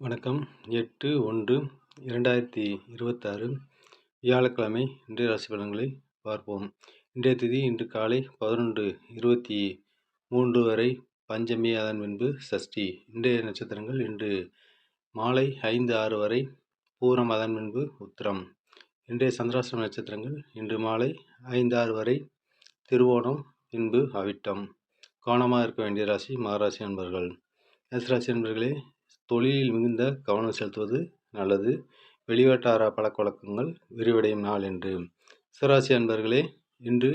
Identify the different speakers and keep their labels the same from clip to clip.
Speaker 1: வணக்கம். 8/1/2026 வியாழக்கிழமை. இன்றைய ராசி பலன்களை பார்ப்போம். இன்றைய திதி இன்று காலை 11:23 வரை பஞ்சமி, அதன் பின்பு சஷ்டி. இன்றைய நட்சத்திரங்கள் இன்று மாலை 5:06 வரை பூரம், அதன் பின்பு உத்திரம். இன்றைய சந்திராஷ்டம நட்சத்திரங்கள் இன்று மாலை 5:06 வரை திருவோணம், பின்பு அவிட்டம். கவனமாக இருக்க வேண்டிய ராசி மகராசி அன்பர்கள். மேசராசி அன்பர்களே, தொழிலில் மிகுந்த கவனம் செலுத்துவது நல்லது. வெளிவட்டார பழக்கவழக்கங்கள் விரிவடையும் நாள் என்று. சிராசி அன்பர்களே, இன்று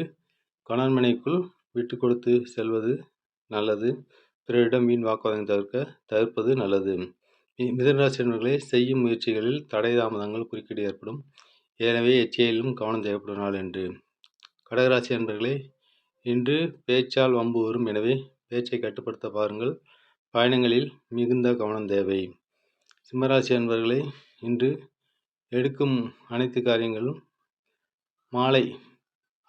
Speaker 1: கணவன் மனைவிக்குள் விட்டு கொடுத்து செல்வது நல்லது. பிறரிடம் வீண் வாக்குவாதம் தவிர்ப்பது நல்லது. மிதுனராசி அன்பர்களே, செய்யும் முயற்சிகளில் தடை தாமதங்கள் குறுக்கீடு ஏற்படும். எனவே எச்சையிலும் கவனம் தேவைப்படும் நாள் என்று. கடகராசி அன்பர்களே, இன்று பேச்சால் வம்பு வரும். எனவே பேச்சை கட்டுப்படுத்த பாருங்கள். பயணங்களில் மிகுந்த கவனம் தேவை. சிம்மராசி அன்பர்களே, இன்று எடுக்கும் அனைத்து காரியங்களும் மாலை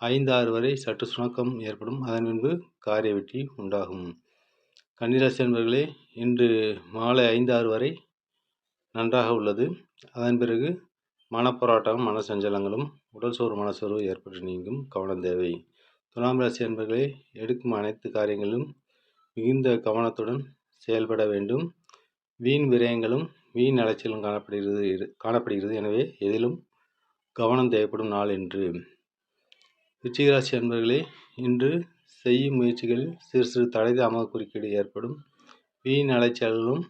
Speaker 1: 5:06 வரை சற்று சுணக்கம் ஏற்படும். அதன் பின்பு காரிய வெற்றி உண்டாகும். கன்னிராசி அன்பர்களே, இன்று மாலை 5:06 வரை நன்றாக உள்ளது. அதன் பிறகு மனப்போராட்டமும் மனசஞ்சலங்களும் உடல் சோர்வு மனசோர்வு ஏற்பட்டு நீங்கும். கவனம் தேவை. துலாம் ராசி அன்பர்களே, எடுக்கும் அனைத்து காரியங்களிலும் மிகுந்த கவனத்துடன் செயல்பட வேண்டும். வீண் விரயங்களும் வீண் அலைச்சலும் காணப்படுகிறது. எனவே எதிலும் கவனம் தேவைப்படும் நாள் என்று. விருச்சிகராசி அன்பர்களே, இன்று செய்யும் முயற்சிகளில் சிறு சிறு தடை தாமத குறுக்கீடு ஏற்படும். வீண் அலைச்சல்களும்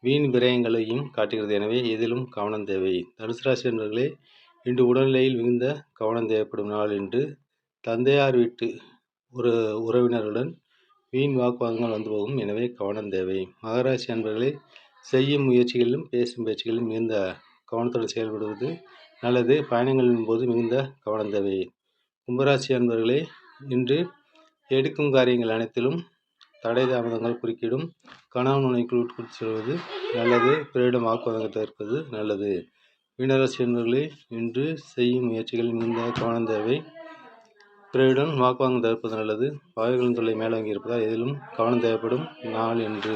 Speaker 1: வீண் விரயங்களையும் காட்டுகிறது. எனவே எதிலும் கவனம் தேவை. தனுசு ராசி அன்பர்களே, இன்று உடல்நிலையில் மிகுந்த கவனம் தேவைப்படும் நாள் என்று. தந்தையார் வீட்டு உறவினருடன் வீண் வாக்குவாதங்கள் வந்து போகும். எனவே கவனம் தேவை. மகராசி அன்பர்களே, செய்யும் முயற்சிகளிலும் பேசும் பேச்சுகளிலும் மிகுந்த கவனத்துடன் செயல்படுவது நல்லது. பயணங்களின் போது மிகுந்த கவனம் தேவை. கும்பராசி அன்பர்களே, இன்று எடுக்கும் காரியங்கள் அனைத்திலும் தடை தாமதங்கள் குறுக்கிடும். கணவன் மனைவிக்குள் விட்டு செல்வது நல்லது. பிறரிடம் வாக்குவாதங்கள் தவிர்ப்பது நல்லது. மீனராசி அன்பர்களே, இன்று செய்யும் முயற்சிகளில் மிகுந்த கவனம் தேவை. பிறருடன் வாக்குவாதம் தவிர்ப்பது நல்லது. பகைகளின் தொல்லை மேலோங்கி இருப்பதால் எதிலும் கவனம் தேவைப்படும் நாள் என்று.